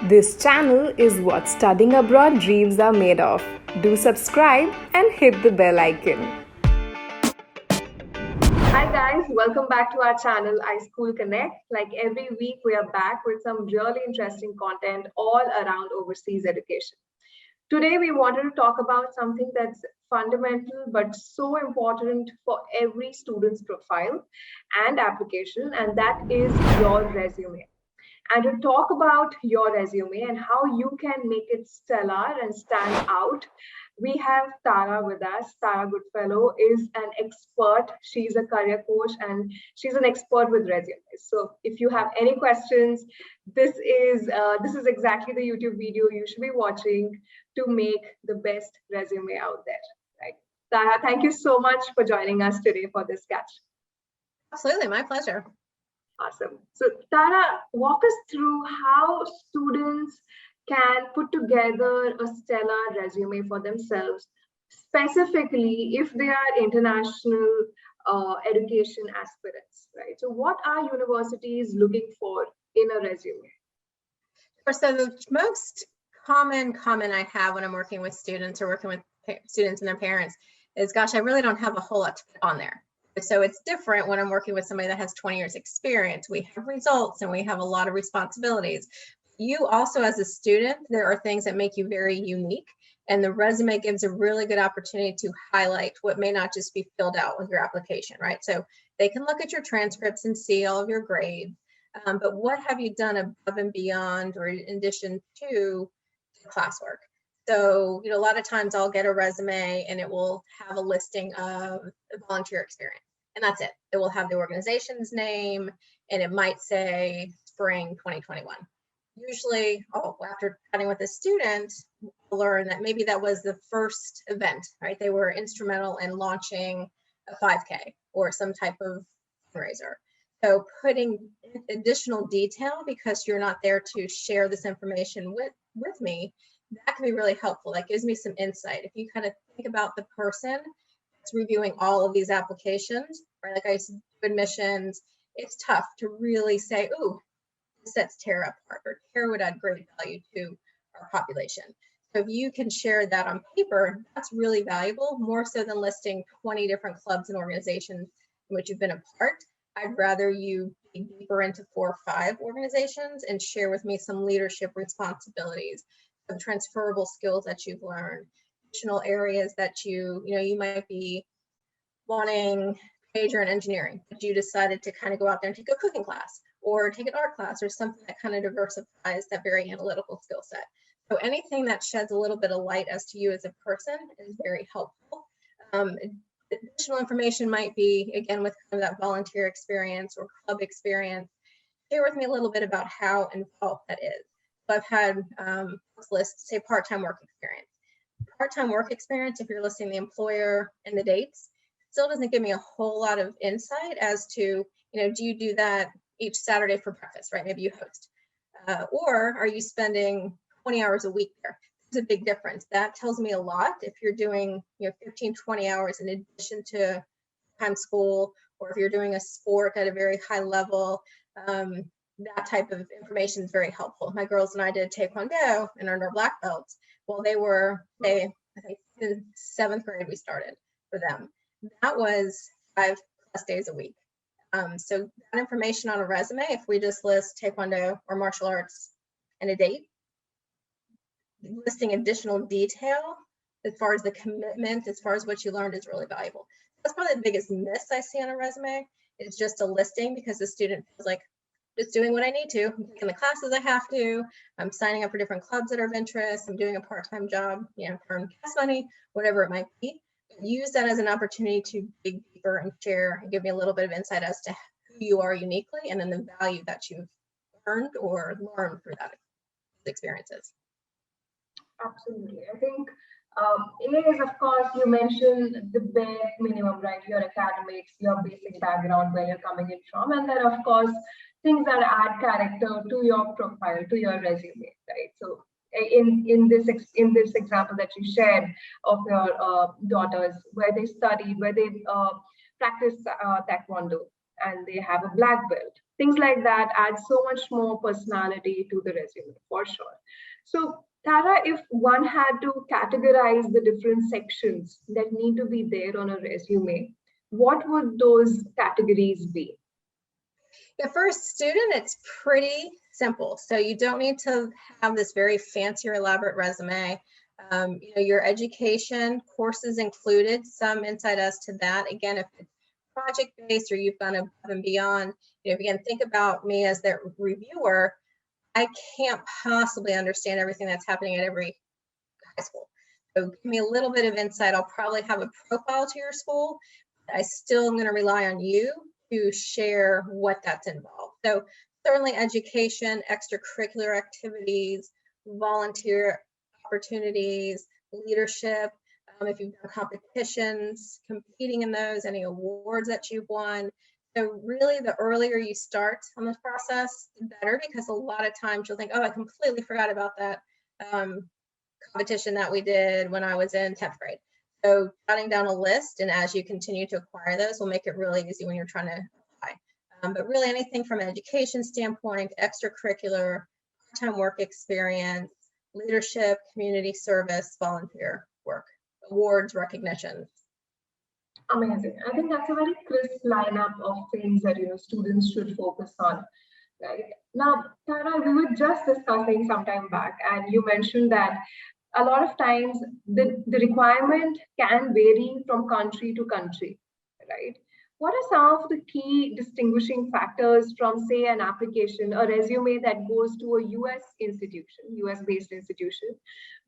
This channel is what studying abroad dreams are made of. Do subscribe and hit the bell icon. Hi guys, welcome back to our channel iSchoolConnect. Like every week, we are back with some really interesting content all around overseas education. Today, we wanted to talk about something that's fundamental but so important for every student's profile and application, and that is your resume. And to talk about your resume and how you can make it stellar and stand out, we have Tara with us. Tara Goodfellow is an expert. She's a career coach and she's an expert with resumes. So if you have any questions, this is exactly the YouTube video you should be watching to make the best resume out there. Right, Tara, thank you so much for joining us today for this catch. Absolutely, my pleasure. Awesome. So Tara, walk us through how students can put together a stellar resume for themselves, specifically if they are international education aspirants, right? So what are universities looking for in a resume? So the most common comment I have when I'm working with students or working with students and their parents is, gosh, I really don't have a whole lot to put on there. So it's different when I'm working with somebody that has 20 years experience. We have results and we have a lot of responsibilities. You also, as a student, there are things that make you very unique, and the resume gives a really good opportunity to highlight what may not just be filled out with your application, right? So they can look at your transcripts and see all of your grades, but what have you done above and beyond or in addition to classwork? So, a lot of times I'll get a resume and it will have a listing of volunteer experience, and that's it. It will have the organization's name and it might say spring 2021. Usually, after chatting with a student, we'll learn that maybe that was the first event, right? They were instrumental in launching a 5K or some type of fundraiser. So putting additional detail, because you're not there to share this information with me, that can be really helpful. That gives me some insight. If you kind of think about the person that's reviewing all of these applications, right? Like I used to do admissions, it's tough to really say, ooh, this sets Tara apart, or Tara would add great value to our population. So if you can share that on paper, that's really valuable, more so than listing 20 different clubs and organizations in which you've been a part. I'd rather you dig deeper into 4 or 5 organizations and share with me some leadership responsibilities, some transferable skills that you've learned, additional areas that you might be wanting to major in engineering, but you decided to kind of go out there and take a cooking class or take an art class or something that kind of diversifies that very analytical skill set. So anything that sheds a little bit of light as to you as a person is very helpful. Additional information might be, again, with kind of that volunteer experience or club experience. Share with me a little bit about how involved that is. So I've had lists, say, part-time work experience. Part-time work experience, if you're listing the employer and the dates, still doesn't give me a whole lot of insight as to, do you do that each Saturday for breakfast, right? Maybe you host. Or are you spending 20 hours a week there? There's a big difference. That tells me a lot if you're doing 15, 20 hours in addition to time school, or if you're doing a sport at a very high level. That type of information is very helpul. My girls and I did Taekwondo and earned our black belts. Well, they were, I think in 7th grade we started for them. That was 5+ days a week. So that information on a resume, if we just list Taekwondo or martial arts and a date, listing additional detail as far as the commitment, as far as what you learned, is really valuable. That's probably the biggest miss I see on a resume, is just a listing, because the student feels like, just doing what I need to. I'm taking the classes I have to. I'm signing up for different clubs that are of interest. I'm doing a part-time job, earn gas money, whatever it might be. Use that as an opportunity to dig deeper and share and give me a little bit of insight as to who you are uniquely, and then the value that you've earned or learned through that experiences. Absolutely. I think A is, of course, you mentioned the bare minimum, right? Your academics, your basic background, where you're coming in from, and then, of course, things that add character to your profile, to your resume, right? So in this example that you shared of your daughters, where they studied, where they practiced taekwondo, and they have a black belt, Things like that add so much more personality to the resume, for sure. So Tara, if one had to categorize the different sections that need to be there on a resume, what would those categories be? Yeah, for a student, it's pretty simple. So you don't need to have this very fancy or elaborate resume. Your education, courses included, some insight as to that. Again, if it's project-based or you've gone above and beyond, again, think about me as their reviewer. I can't possibly understand everything that's happening at every high school. So give me a little bit of insight. I'll probably have a profile to your school. I still am going to rely on you to share what that's involved. So certainly education, extracurricular activities, volunteer opportunities, leadership, if you've done competitions, competing in those, any awards that you've won. So really the earlier you start on this process, the better, because a lot of times you'll think, oh, I completely forgot about that competition that we did when I was in 10th grade. So jotting down a list, and as you continue to acquire those, will make it really easy when you're trying to apply. But really anything from an education standpoint, extracurricular, part-time work experience, leadership, community service, volunteer work, awards, recognitions. Amazing. I think that's a very crisp lineup of things that students should focus on. Right. Now, Tara, we were just discussing some time back, and you mentioned that a lot of times the requirement can vary from country to country, right? What are some of the key distinguishing factors from, say, an application, a resume that goes to a US institution, US-based institution,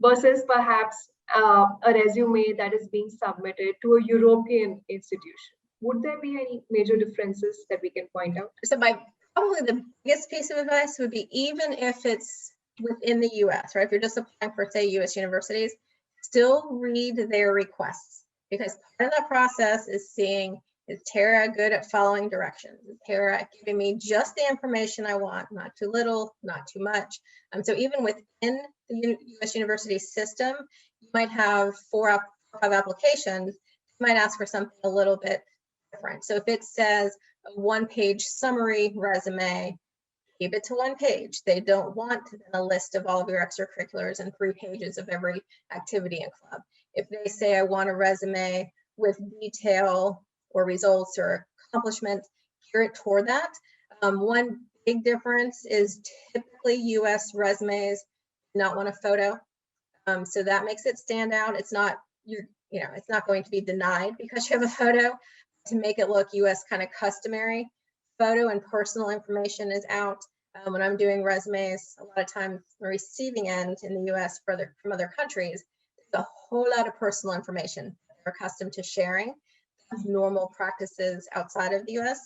versus perhaps a resume that is being submitted to a European institution? Would there be any major differences that we can point out? So probably the biggest piece of advice would be, even if it's within the US, right? If you're just applying for, say, US universities, still read their requests, because part of that process is seeing, is Tara good at following directions? Is Tara giving me just the information I want, not too little, not too much? So even within the US university system, you might have 4 or 5 applications. You might ask for something a little bit different. So if it says a 1-page summary resume, keep it to 1 page. They don't want a list of all of your extracurriculars and 3 pages of every activity and club. If they say, I want a resume with detail or results or accomplishments, gear it toward that. One big difference is typically US resumes do not want a photo. So that makes it stand out. It's not, it's not going to be denied because you have a photo. To make it look US kind of customary, photo and personal information is out. When I'm doing resumes, a lot of times the receiving end in the US from other countries, there's a whole lot of personal information they're accustomed to sharing. That's normal practices outside of the US.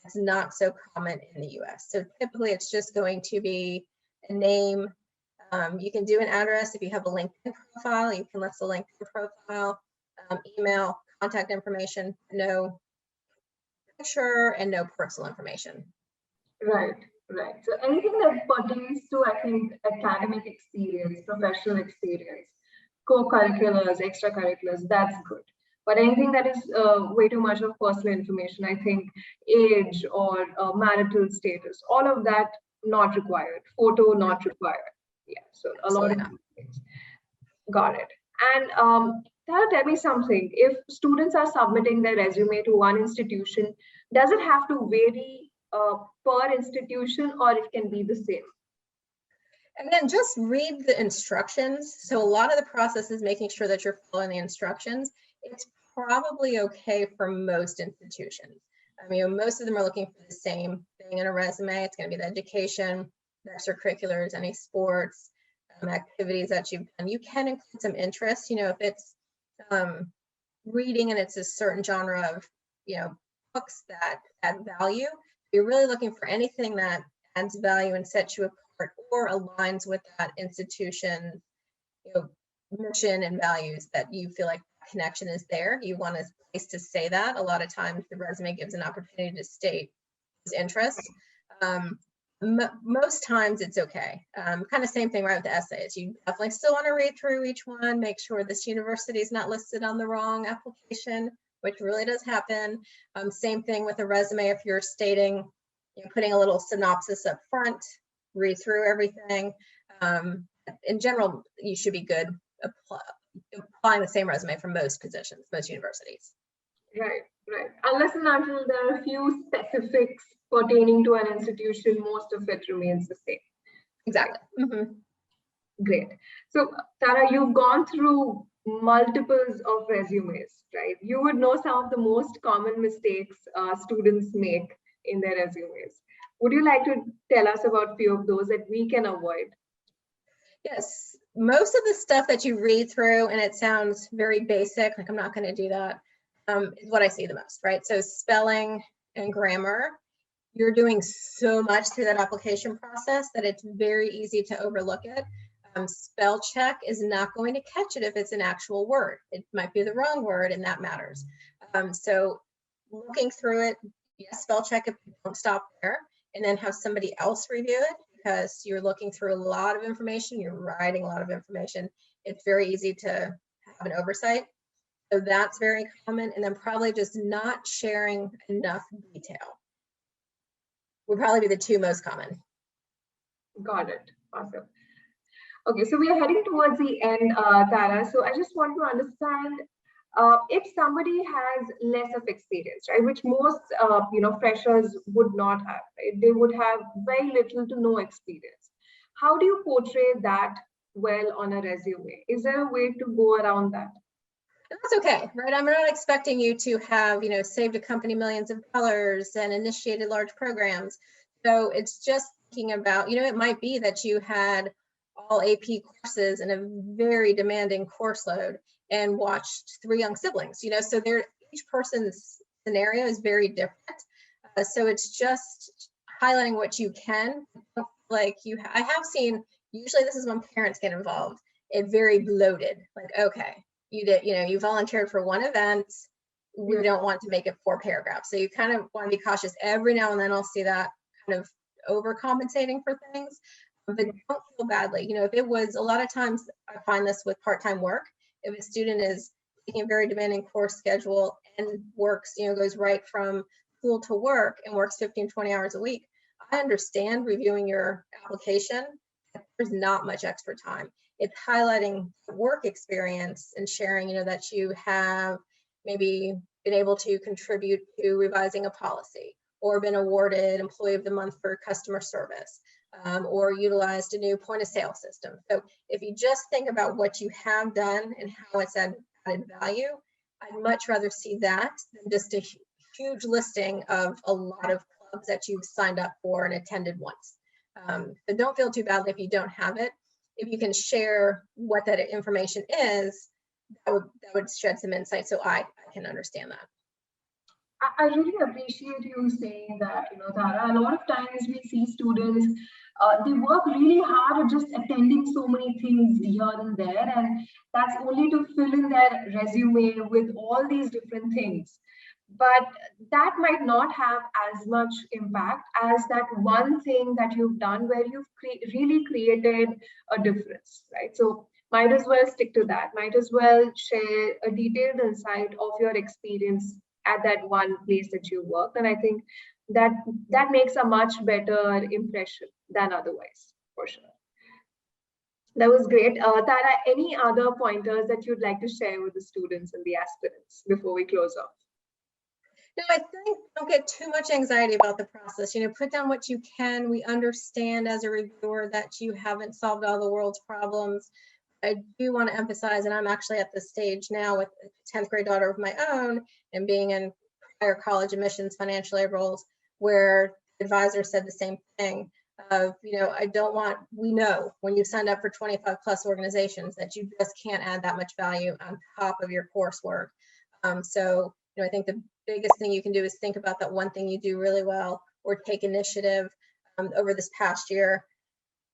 It's not so common in the US. So typically it's just going to be a name. You can do an address if you have a LinkedIn profile. You can list a LinkedIn profile, email, contact information, no picture, and no personal information. Right. So anything that pertains to, I think, academic experience, professional experience, co-curriculars, extracurriculars, that's good. But anything that is way too much of personal information, I think age or marital status, all of that not required. Photo not required. Yeah, so a lot of things. Got it. And tell me something. If students are submitting their resume to one institution, does it have to vary per institution, or it can be the same? Again, just read the instructions. So a lot of the process is making sure that you're following the instructions. It's probably okay for most institutions. I mean, most of them are looking for the same thing in a resume. It's going to be the education, the extracurriculars, any sports, activities that you've done. You can include some interest, if it's reading and it's a certain genre of, books that add value. You're really looking for anything that adds value and sets you apart or aligns with that institution's mission and values, that you feel like connection is there. You want a place to say that. A lot of times the resume gives an opportunity to state his interest. Most times it's okay. Kind of same thing right with the essays. You definitely still want to read through each one, make sure this university is not listed on the wrong application, which really does happen. Same thing with a resume. If you're stating putting a little synopsis up front, read through everything. In general, you should be good applying the same resume for most positions, most universities. Right, right. Unless and until there are a few specifics pertaining to an institution, most of it remains the same. Exactly. Mm-hmm. Great. So, Tara, you've gone through multiples of resumes, right? You would know some of the most common mistakes students make in their resumes. Would you like to tell us about a few of those that we can avoid? Yes, most of the stuff that you read through and it sounds very basic, like I'm not going to do that, is what I see the most, right? So spelling and grammar, you're doing so much through that application process that it's very easy to overlook it. Spell check is not going to catch it if it's an actual word. It might be the wrong word, and that matters. So looking through it, yes, spell check if you don't stop there, and then have somebody else review it, because you're looking through a lot of information, you're writing a lot of information. It's very easy to have an oversight. So that's very common. And then probably just not sharing enough detail would probably be the two most common. Got it. Awesome. Okay, so we are heading towards the end, Tara. So I just want to understand if somebody has less of experience, right, which most freshers would not have, right? They would have very little to no experience. How do you portray that well on a resume? Is there a way to go around that? That's okay, right? I'm not expecting you to have, saved a company millions of dollars and initiated large programs. So it's just thinking about, it might be that you had all AP courses and a very demanding course load and watched 3 young siblings, so each person's scenario is very different. So it's just highlighting what you can. Like I have seen, usually this is when parents get involved, it very bloated, like, okay, you did, you volunteered for 1 event, we don't want to make it 4 paragraphs. So you kind of want to be cautious. Every now and then I'll see that kind of overcompensating for things, but don't feel badly. If it was, a lot of times I find this with part-time work, if a student is taking a very demanding course schedule and works, goes right from school to work and works 15, 20 hours a week, I understand reviewing your application. There's not much extra time. It's highlighting work experience and sharing, that you have maybe been able to contribute to revising a policy, or been awarded Employee of the Month for customer service, or utilized a new point of sale system. So if you just think about what you have done and how it's added value, I'd much rather see that than just a huge listing of a lot of clubs that you've signed up for and attended once. So don't feel too badly if you don't have it. If you can share what that information is, that would shed some insight, so I can understand that. I really appreciate you saying that, Tara. A lot of times we see students, they work really hard at just attending so many things here and there, and that's only to fill in their resume with all these different things. But that might not have as much impact as that one thing that you've done where you've really created a difference, right? So might as well stick to that. Might as well share a detailed insight of your experience at that one place that you work. And I think that makes a much better impression than otherwise, for sure. That was great. Tara, any other pointers that you'd like to share with the students and the aspirants before we close off? No, I think don't get too much anxiety about the process. Put down what you can. We understand as a reviewer that you haven't solved all the world's problems. I do want to emphasize, and I'm actually at this stage now with a 10th grade daughter of my own and being in prior college admissions financial aid roles, where the advisor said the same thing of, we know when you signed up for 25 plus organizations that you just can't add that much value on top of your coursework. So, I think the biggest thing you can do is think about that one thing you do really well, or take initiative. Over this past year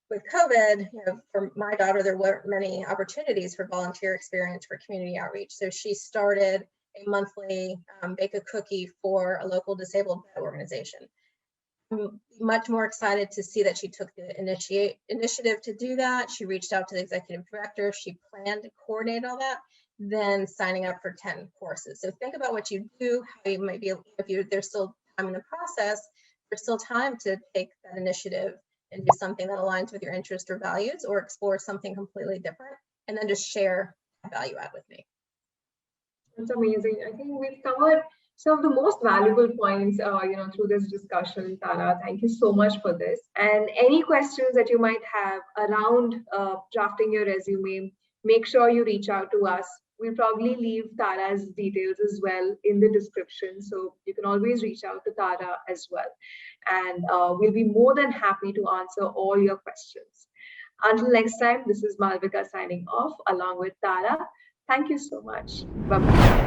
with COVID, for my daughter, there weren't many opportunities for volunteer experience for community outreach. So she started a monthly bake a cookie for a local disabled organization. I'm much more excited to see that she took the initiative to do that. She reached out to the executive director. She planned to coordinate all that, then signing up for 10 courses. So think about what you do, how you might be, there's still time in the process, there's still time to take that initiative and do something that aligns with your interests or values, or explore something completely different, and then just share value add with me. That's amazing. I think we've covered some of the most valuable points, through this discussion, Tara. Thank you so much for this. And any questions that you might have around drafting your resume, make sure you reach out to us. We'll probably leave Tara's details as well in the description, so you can always reach out to Tara as well. And we'll be more than happy to answer all your questions. Until next time, this is Malvika signing off along with Tara. Thank you so much. Bye-bye.